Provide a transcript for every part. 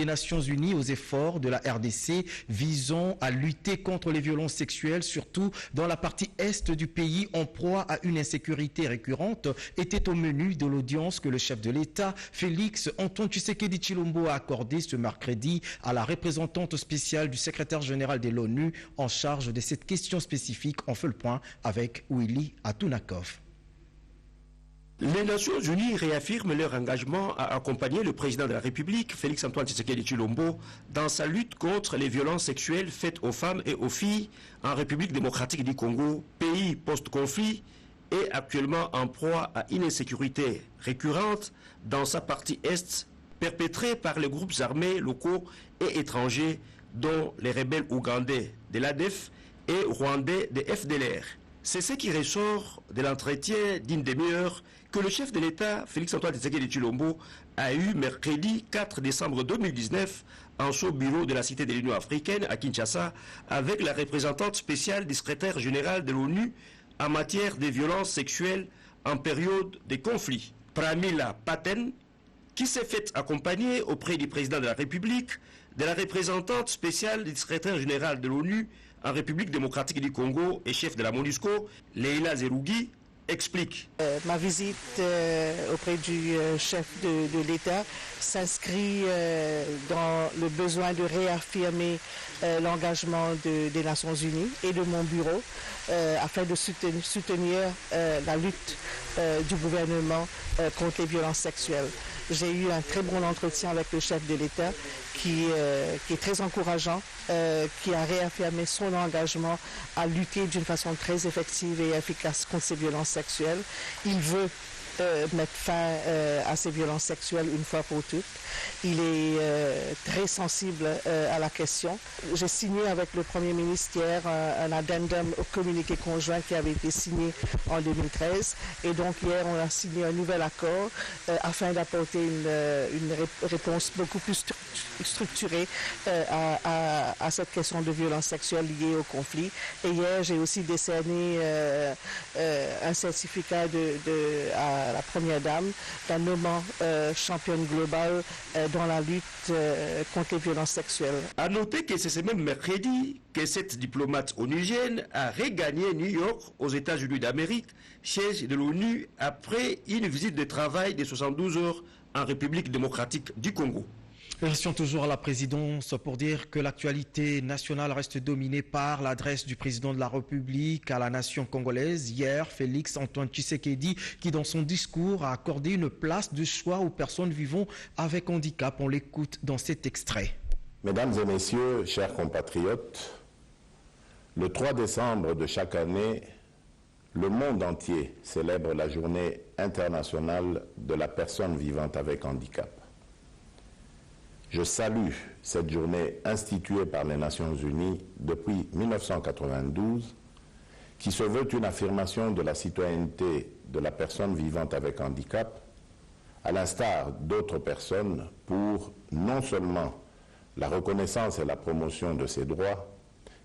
Les Nations Unies aux efforts de la RDC visant à lutter contre les violences sexuelles, surtout dans la partie est du pays en proie à une insécurité récurrente, était au menu de l'audience que le chef de l'État, Félix Antoine Tshisekedi Tshilombo, a accordé ce mercredi à la représentante spéciale du secrétaire général de l'ONU en charge de cette question spécifique. On fait le point avec Willy Atunakov. Les Nations Unies réaffirment leur engagement à accompagner le président de la République, Félix Antoine Tshisekedi Tshilombo, dans sa lutte contre les violences sexuelles faites aux femmes et aux filles en République démocratique du Congo, pays post-conflit et actuellement en proie à une insécurité récurrente dans sa partie est, perpétrée par les groupes armés locaux et étrangers, dont les rebelles ougandais de l'ADF et rwandais de FDLR. C'est ce qui ressort de l'entretien d'une demi-heure que le chef de l'État, Félix Antoine Tshisekedi Tshilombo, a eu mercredi 4 décembre 2019 en son bureau de la Cité de l'Union africaine à Kinshasa avec la représentante spéciale du secrétaire général de l'ONU en matière de violences sexuelles en période de conflit, Pramila Patten, qui s'est fait accompagner auprès du président de la République de la représentante spéciale du secrétaire général de l'ONU en République démocratique du Congo et chef de la MONUSCO, Leila Zerougi, explique. Ma visite auprès du chef de l'État s'inscrit dans le besoin de réaffirmer l'engagement des Nations Unies et de mon bureau afin de soutenir la lutte du gouvernement contre les violences sexuelles. J'ai eu un très bon entretien avec le chef de l'État qui est très encourageant, qui a réaffirmé son engagement à lutter d'une façon très effective et efficace contre ces violences sexuelles. Il veut mettre fin à ces violences sexuelles une fois pour toutes. Il est très sensible à la question. J'ai signé avec le Premier ministre hier un addendum au communiqué conjoint qui avait été signé en 2013. Et donc hier, on a signé un nouvel accord afin d'apporter une réponse beaucoup plus structurée à cette question de violence sexuelle liée au conflit. Et hier, j'ai aussi décerné un certificat à la première dame, la nommant championne globale dans la lutte contre les violences sexuelles. À noter que c'est ce même mercredi que cette diplomate onusienne a regagné New York aux États-Unis d'Amérique, siège de l'ONU, après une visite de travail de 72 heures en République démocratique du Congo. Restons toujours à la présidence pour dire que l'actualité nationale reste dominée par l'adresse du président de la République à la nation congolaise. Hier, Félix Antoine Tshisekedi, qui dans son discours a accordé une place de choix aux personnes vivant avec handicap. On l'écoute dans cet extrait. Mesdames et messieurs, chers compatriotes, le 3 décembre de chaque année, le monde entier célèbre la journée internationale de la personne vivante avec handicap. Je salue cette journée instituée par les Nations Unies depuis 1992, qui se veut une affirmation de la citoyenneté de la personne vivante avec handicap, à l'instar d'autres personnes, pour non seulement la reconnaissance et la promotion de ses droits,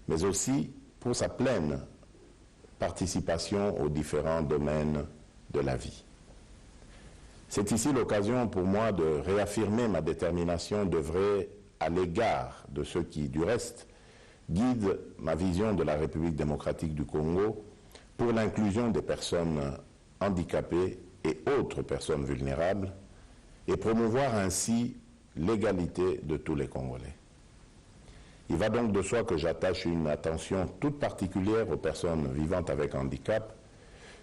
mais aussi pour sa pleine participation aux différents domaines de la vie. C'est ici l'occasion pour moi de réaffirmer ma détermination d'œuvrer à l'égard de ceux qui, du reste, guident ma vision de la République démocratique du Congo pour l'inclusion des personnes handicapées et autres personnes vulnérables et promouvoir ainsi l'égalité de tous les Congolais. Il va donc de soi que j'attache une attention toute particulière aux personnes vivantes avec handicap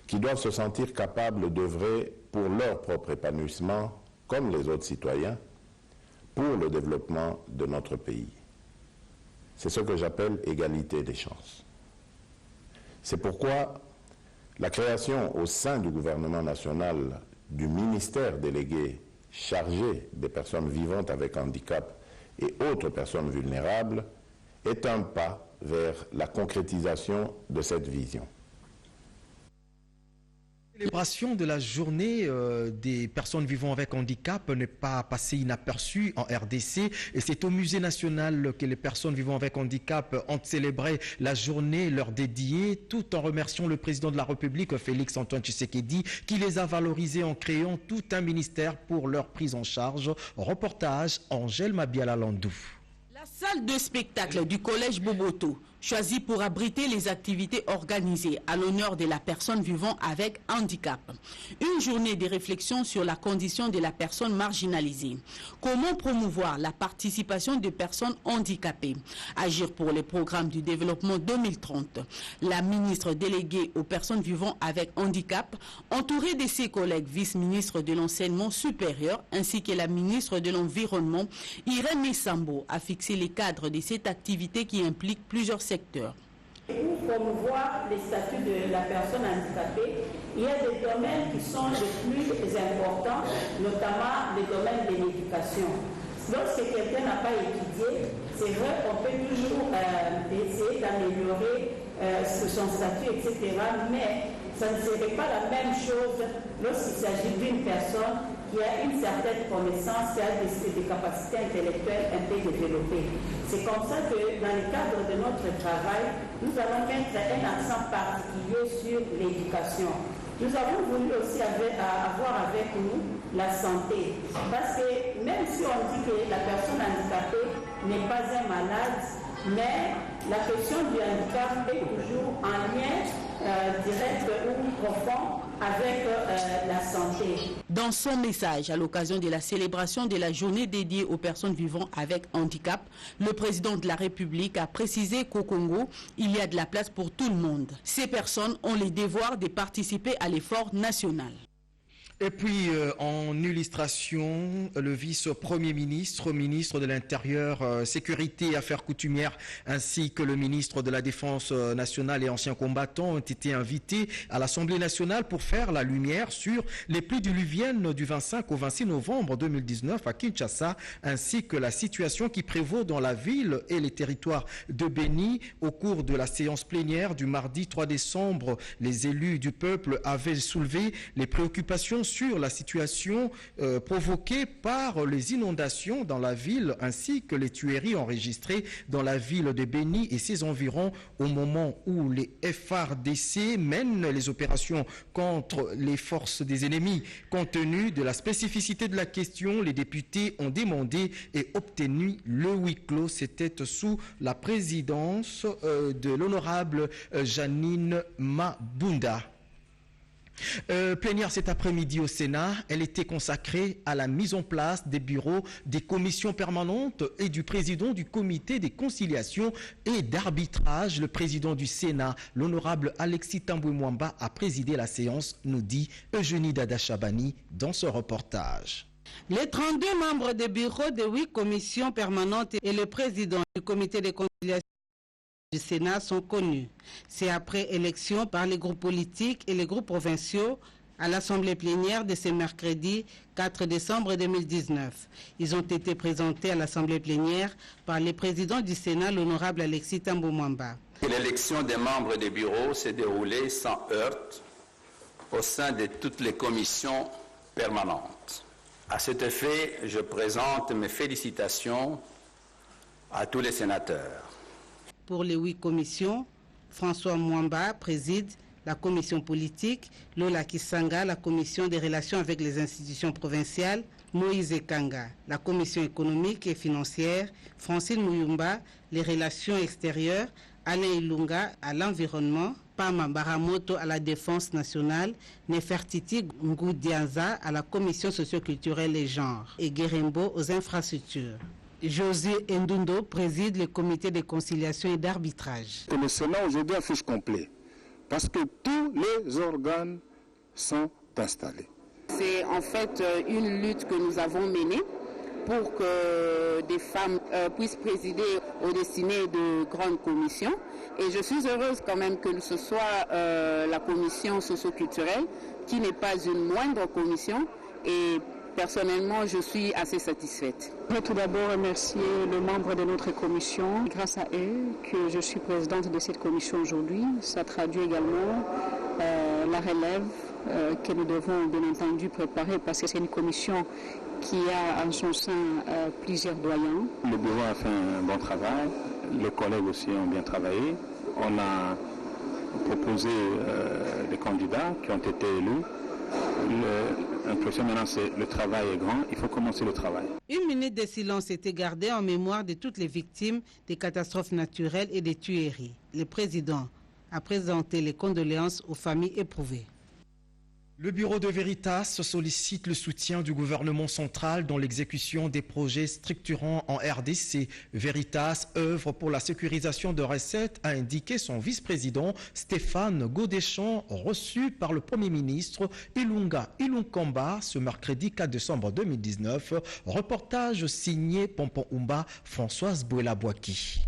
qui doivent se sentir capables d'œuvrer pour leur propre épanouissement, comme les autres citoyens, pour le développement de notre pays. C'est ce que j'appelle égalité des chances. C'est pourquoi la création au sein du gouvernement national du ministère délégué chargé des personnes vivantes avec handicap et autres personnes vulnérables est un pas vers la concrétisation de cette vision. La célébration de la journée des personnes vivant avec handicap n'est pas passée inaperçue en RDC et c'est au Musée national que les personnes vivant avec handicap ont célébré la journée leur dédiée tout en remerciant le président de la République Félix Antoine Tshisekedi qui les a valorisés en créant tout un ministère pour leur prise en charge. Reportage Angèle Mabiala Landou. La salle de spectacle du collège Boboto, choisie pour abriter les activités organisées à l'honneur de la personne vivant avec handicap. Une journée de réflexion sur la condition de la personne marginalisée. Comment promouvoir la participation des personnes handicapées? Agir pour les programmes du développement 2030. La ministre déléguée aux personnes vivant avec handicap, entourée de ses collègues vice-ministres de l'enseignement supérieur, ainsi que la ministre de l'Environnement, Irène Messambo, a fixé les cadres de cette activité qui implique plusieurs secteurs. Pour promouvoir les statuts de la personne handicapée, il y a des domaines qui sont les plus importants, notamment les domaines de l'éducation. Lorsque quelqu'un n'a pas étudié, c'est vrai qu'on peut toujours essayer d'améliorer son statut, etc. Mais ça ne serait pas la même chose lorsqu'il s'agit d'une personne qui a une certaine connaissance, qui a des capacités intellectuelles un peu développées. C'est comme ça que dans le cadre de notre travail, nous allons mettre un accent particulier sur l'éducation. Nous avons voulu aussi avoir avec nous la santé. Parce que même si on dit que la personne handicapée n'est pas un malade, mais la question du handicap est toujours en lien direct ou profond avec la santé. Dans son message à l'occasion de la célébration de la journée dédiée aux personnes vivant avec handicap, le président de la République a précisé qu'au Congo, il y a de la place pour tout le monde. Ces personnes ont le devoir de participer à l'effort national. Et puis, en illustration, le vice-premier ministre, ministre de l'Intérieur, Sécurité et Affaires coutumières, ainsi que le ministre de la Défense nationale et anciens combattants ont été invités à l'Assemblée nationale pour faire la lumière sur les pluies diluviennes du 25 au 26 novembre 2019 à Kinshasa, ainsi que la situation qui prévaut dans la ville et les territoires de Béni. Au cours de la séance plénière du mardi 3 décembre, les élus du peuple avaient soulevé les préoccupations sur la situation provoquée par les inondations dans la ville ainsi que les tueries enregistrées dans la ville de Béni et ses environs au moment où les FARDC mènent les opérations contre les forces des ennemis. Compte tenu de la spécificité de la question, les députés ont demandé et obtenu le huis clos. C'était sous la présidence de l'honorable Janine Mabunda. Plénière cet après-midi au Sénat, elle était consacrée à la mise en place des bureaux des commissions permanentes et du président du comité des conciliations et d'arbitrage. Le président du Sénat, l'honorable Alexis Tambwe Mwamba, a présidé la séance, nous dit Eugénie Dada Chabani dans ce reportage. Les 32 membres des bureaux de 8 commissions permanentes et le président du comité des conciliations du Sénat sont connus. C'est après élection par les groupes politiques et les groupes provinciaux à l'Assemblée plénière de ce mercredi 4 décembre 2019. Ils ont été présentés à l'Assemblée plénière par le président du Sénat, l'honorable Alexis Tambwe Mwamba. L'élection des membres des bureaux s'est déroulée sans heurts au sein de toutes les commissions permanentes. À cet effet, je présente mes félicitations à tous les sénateurs. Pour les 8 commissions, François Mwamba préside la commission politique, Lola Kisanga, la commission des relations avec les institutions provinciales, Moïse Kanga, la commission économique et financière, Francine Mouyumba, les relations extérieures, Alain Ilunga à l'environnement, Pama Baramoto à la défense nationale, Nefertiti Ngoudianza à la commission socioculturelle et genre, et Guerembo aux infrastructures. José Ndundo préside le comité de conciliation et d'arbitrage. Le Sénat aujourd'hui affiche complet parce que tous les organes sont installés. C'est en fait une lutte que nous avons menée pour que des femmes puissent présider aux destinées de grandes commissions. Et je suis heureuse quand même que ce soit la commission socio-culturelle, qui n'est pas une moindre commission. Et personnellement, je suis assez satisfaite. Je voudrais tout d'abord remercier les membres de notre commission. Grâce à eux que je suis présidente de cette commission aujourd'hui. Ça traduit également la relève que nous devons bien entendu préparer parce que c'est une commission qui a en son sein plusieurs doyens. Le bureau a fait un bon travail, les collègues aussi ont bien travaillé. On a proposé des candidats qui ont été élus. L'impression maintenant, c'est le travail est grand, il faut commencer le travail. Une minute de silence était gardée en mémoire de toutes les victimes des catastrophes naturelles et des tueries. Le président a présenté les condoléances aux familles éprouvées. Le bureau de Veritas sollicite le soutien du gouvernement central dans l'exécution des projets structurants en RDC. Veritas œuvre pour la sécurisation de recettes, a indiqué son vice-président Stéphane Godéchamp, reçu par le Premier ministre Ilunga Ilunkamba ce mercredi 4 décembre 2019. Reportage signé Pompon Oumba, Françoise Bouela-Bouaki.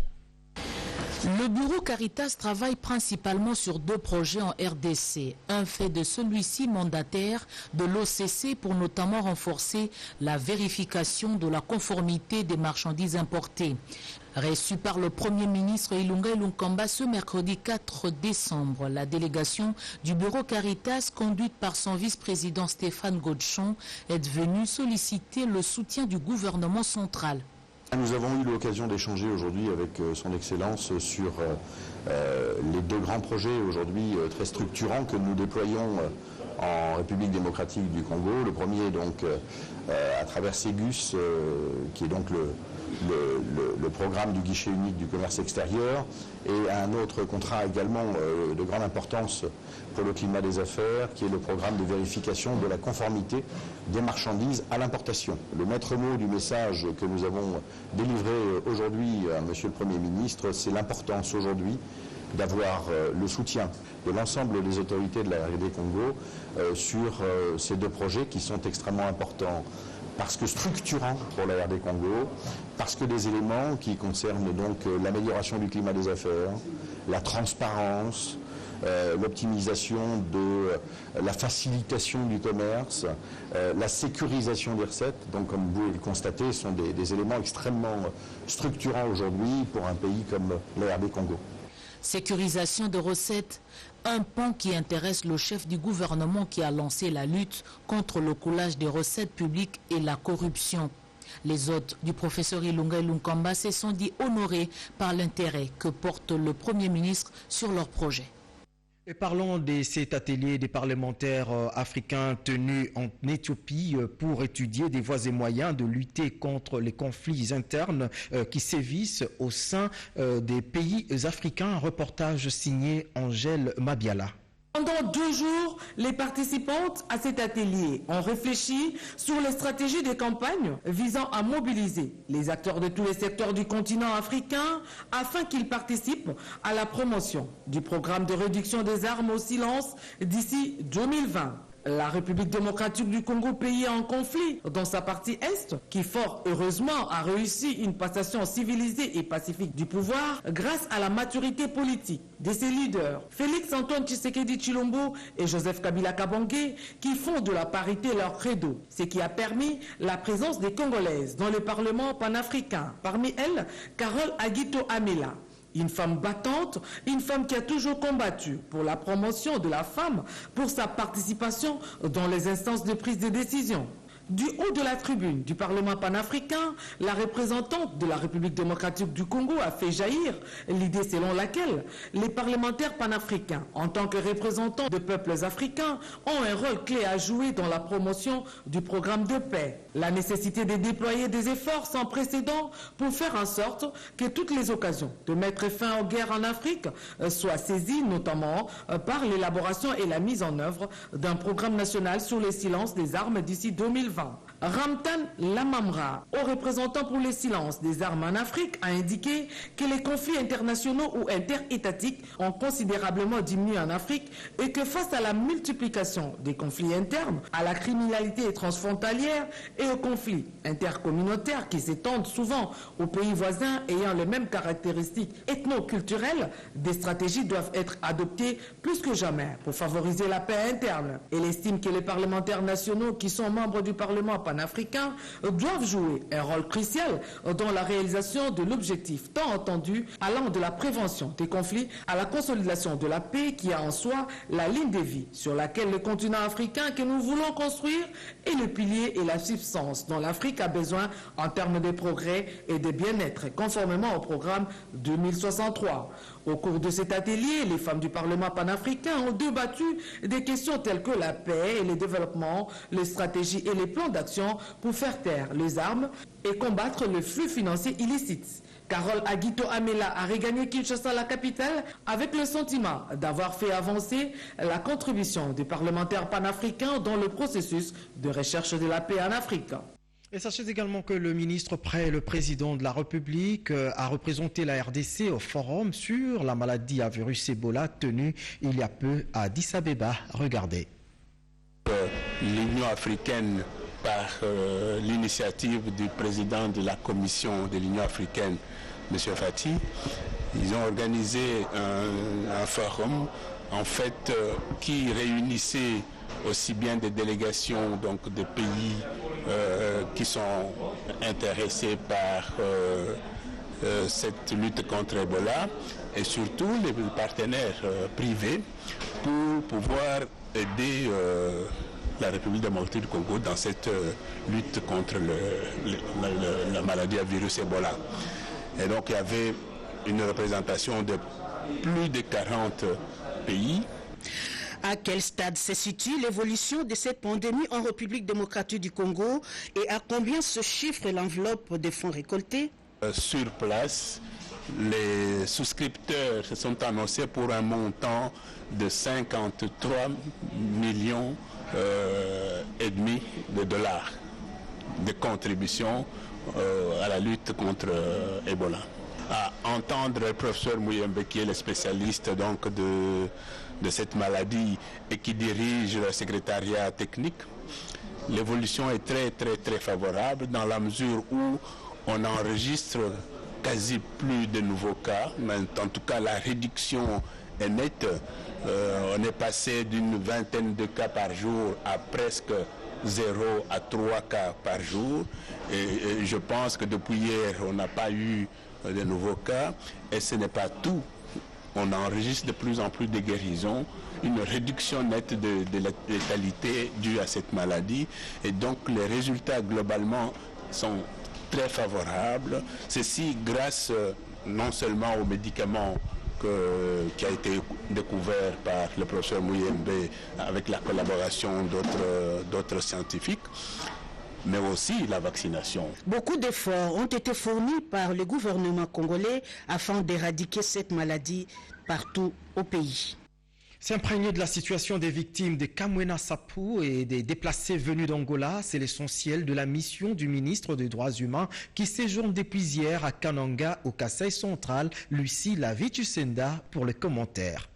Le bureau Caritas travaille principalement sur 2 projets en RDC. Un fait de celui-ci mandataire de l'OCC pour notamment renforcer la vérification de la conformité des marchandises importées. Reçu par le Premier ministre Ilunga Ilunkamba ce mercredi 4 décembre, la délégation du bureau Caritas, conduite par son vice-président Stéphane Godéchamp, est venue solliciter le soutien du gouvernement central. Nous avons eu l'occasion d'échanger aujourd'hui avec son Excellence sur les 2 grands projets aujourd'hui très structurants que nous déployons en République démocratique du Congo. Le premier donc à travers Ségus, qui est donc le programme du guichet unique du commerce extérieur, et un autre contrat également de grande importance pour le climat des affaires, qui est le programme de vérification de la conformité des marchandises à l'importation. Le maître mot du message que nous avons délivré aujourd'hui à Monsieur le Premier ministre, c'est l'importance aujourd'hui d'avoir le soutien de l'ensemble des autorités de la RD Congo sur ces 2 projets qui sont extrêmement importants, parce que structurants pour la RD Congo, parce que des éléments qui concernent donc l'amélioration du climat des affaires, la transparence, l'optimisation de la facilitation du commerce, la sécurisation des recettes. Donc comme vous le constatez, ce sont des éléments extrêmement structurants aujourd'hui pour un pays comme la RD Congo. Sécurisation de recettes, un pan qui intéresse le chef du gouvernement qui a lancé la lutte contre le coulage des recettes publiques et la corruption. Les hôtes du professeur Ilunga Ilunkamba se sont dit honorés par l'intérêt que porte le Premier ministre sur leur projet. Et parlons de cet atelier des parlementaires africains tenus en Éthiopie pour étudier des voies et moyens de lutter contre les conflits internes qui sévissent au sein des pays africains. Reportage signé Angèle Mabiala. Pendant 2 jours, les participantes à cet atelier ont réfléchi sur les stratégies de campagne visant à mobiliser les acteurs de tous les secteurs du continent africain afin qu'ils participent à la promotion du programme de réduction des armes au silence d'ici 2020. La République démocratique du Congo, pays en conflit dans sa partie Est, qui fort heureusement a réussi une passation civilisée et pacifique du pouvoir grâce à la maturité politique de ses leaders, Félix Antoine Tshisekedi Tshilombo et Joseph Kabila Kabange, qui font de la parité leur credo, ce qui a permis la présence des Congolaises dans le Parlement panafricain. Parmi elles, Carole Aguito Amela. Une femme battante, une femme qui a toujours combattu pour la promotion de la femme, pour sa participation dans les instances de prise de décision. Du haut de la tribune du Parlement panafricain, la représentante de la République démocratique du Congo a fait jaillir l'idée selon laquelle les parlementaires panafricains, en tant que représentants de peuples africains, ont un rôle clé à jouer dans la promotion du programme de paix. La nécessité de déployer des efforts sans précédent pour faire en sorte que toutes les occasions de mettre fin aux guerres en Afrique soient saisies, notamment par l'élaboration et la mise en œuvre d'un programme national sur le silence des armes d'ici 2020. Ramtan Lamamra, haut représentant pour le silence des armes en Afrique, a indiqué que les conflits internationaux ou interétatiques ont considérablement diminué en Afrique et que face à la multiplication des conflits internes, à la criminalité transfrontalière et aux conflits intercommunautaires qui s'étendent souvent aux pays voisins ayant les mêmes caractéristiques ethno-culturelles, des stratégies doivent être adoptées plus que jamais pour favoriser la paix interne. Elle estime que les parlementaires nationaux qui sont membres du Parlement panafricain panafricains doivent jouer un rôle crucial dans la réalisation de l'objectif tant entendu allant de la prévention des conflits à la consolidation de la paix qui a en soi la ligne de vie sur laquelle le continent africain que nous voulons construire est le pilier et la substance dont l'Afrique a besoin en termes de progrès et de bien-être conformément au programme 2063. Au cours de cet atelier, les femmes du Parlement panafricain ont débattu des questions telles que la paix et le développement, les stratégies et les plans d'action pour faire taire les armes et combattre le flux financier illicite. Carole Aguito Amela a regagné Kinshasa, la capitale, avec le sentiment d'avoir fait avancer la contribution des parlementaires panafricains dans le processus de recherche de la paix en Afrique. Et sachez également que le ministre près le président de la République a représenté la RDC au forum sur la maladie à virus Ebola tenu il y a peu à Addis Abeba. Regardez. L'Union africaine, par l'initiative du président de la commission de l'Union africaine, M. Fati, ils ont organisé un forum en fait qui réunissait aussi bien des délégations donc des pays qui sont intéressés par cette lutte contre Ebola et surtout les partenaires privés pour pouvoir aider la République démocratique du Congo dans cette lutte contre la maladie à virus Ebola. Et donc il y avait une représentation de plus de 40 pays. À quel stade se situe l'évolution de cette pandémie en République démocratique du Congo et à combien se chiffre l'enveloppe des fonds récoltés? Sur place, les souscripteurs se sont annoncés pour un montant de 53 millions et demi de dollars de contribution à la lutte contre Ebola. À entendre le professeur Mouyembe, qui est le spécialiste donc de cette maladie et qui dirige le secrétariat technique, l'évolution est très favorable dans la mesure où on enregistre quasi plus de nouveaux cas, mais en tout cas la réduction est nette. On est passé d'une vingtaine de cas par jour à presque 0 à 3 cas par jour et je pense que depuis hier on n'a pas eu de nouveaux cas et ce n'est pas tout. On enregistre de plus en plus de guérisons, une réduction nette de la létalité due à cette maladie et donc les résultats globalement sont très favorables. Ceci grâce non seulement aux médicaments qui a été découvert par le professeur Mouyembe avec la collaboration d'autres scientifiques, mais aussi la vaccination. Beaucoup d'efforts ont été fournis par le gouvernement congolais afin d'éradiquer cette maladie partout au pays. S'imprégner de la situation des victimes de Kamwena Sapu et des déplacés venus d'Angola, c'est l'essentiel de la mission du ministre des Droits humains qui séjourne depuis hier à Kananga, au Kasaï central, Lucie Lavitusenda pour le commentaire.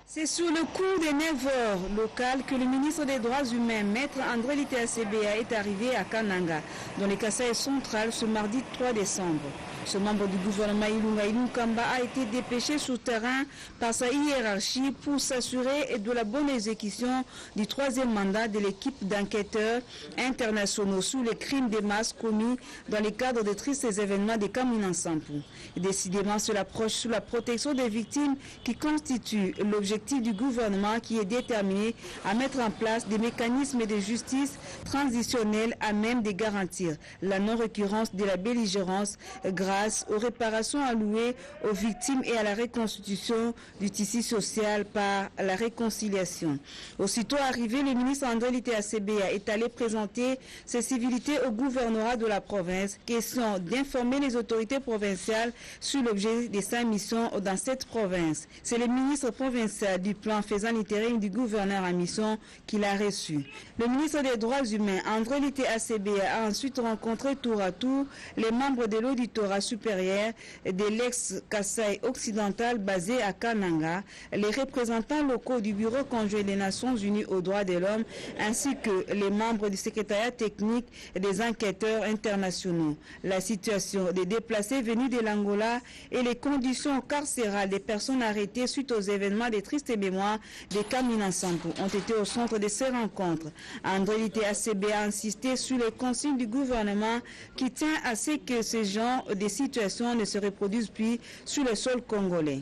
C'est sur le coup des 9 heures locales que le ministre des Droits humains, Maître André Littéa Sebea, est arrivé à Kananga, dans le Kasaï central, ce mardi 3 décembre. Ce membre du gouvernement Ilunga Ilunkamba a été dépêché sur terrain par sa hiérarchie pour s'assurer de la bonne exécution du troisième mandat de l'équipe d'enquêteurs internationaux sur les crimes de masse commis dans le cadre des tristes événements de Kamwena Nsapu. Décidément, c'est l'approche sur la protection des victimes qui constitue l'objectif du gouvernement qui est déterminé à mettre en place des mécanismes de justice transitionnels à même de garantir la non-récurrence de la belligérance grâce aux réparations allouées aux victimes et à la reconstitution du tissu social par la réconciliation. Aussitôt arrivé, le ministre André Littéa Sebea est allé présenter ses civilités au gouvernorat de la province, question d'informer les autorités provinciales sur l'objet de sa mission dans cette province. C'est le ministre provincial du plan faisant l'intérim du gouverneur en mission qu'il a reçu. Le ministre des Droits humains, André Littéa Sebea, a ensuite rencontré tour à tour les membres de l'auditorat supérieur de l'ex-Kasaï occidental basé à Kananga, les représentants locaux du Bureau conjoint des Nations Unies aux droits de l'homme ainsi que les membres du secrétariat technique et des enquêteurs internationaux. La situation des déplacés venus de l'Angola et les conditions carcérales des personnes arrêtées suite aux événements des tristes mémoires de Kamina Sampo ont été au centre de ces rencontres. André Littéa CBA a insisté sur les consignes du gouvernement qui tient à ce que ce genre de situations ne se reproduisent plus sur le sol congolais.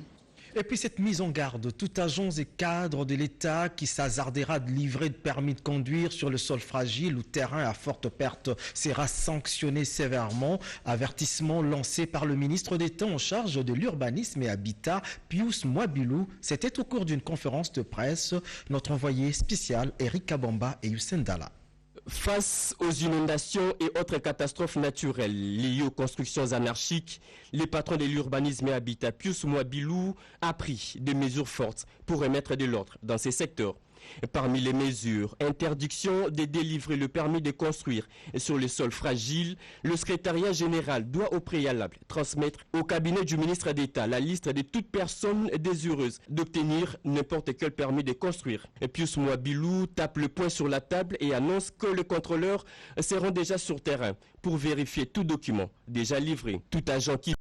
Et puis cette mise en garde, tout agent et cadre de l'État qui s'hasardera de livrer de permis de conduire sur le sol fragile ou terrain à forte perte sera sanctionné sévèrement. Avertissement lancé par le ministre d'État en charge de l'urbanisme et habitat, Pius Mwabilou. C'était au cours d'une conférence de presse. Notre envoyé spécial, Eric Kabamba et Youssef Dala. Face aux inondations et autres catastrophes naturelles liées aux constructions anarchiques, les patrons de l'urbanisme et habitat Pius Mwabilou a pris des mesures fortes pour remettre de l'ordre dans ces secteurs. Parmi les mesures, interdiction de délivrer le permis de construire sur les sols fragiles, le secrétariat général doit au préalable transmettre au cabinet du ministre d'État la liste de toutes personnes désireuses d'obtenir n'importe quel permis de construire. Et Pius Mwabilou tape le poing sur la table et annonce que les contrôleurs seront déjà sur terrain pour vérifier tout document déjà livré. Tout agent qui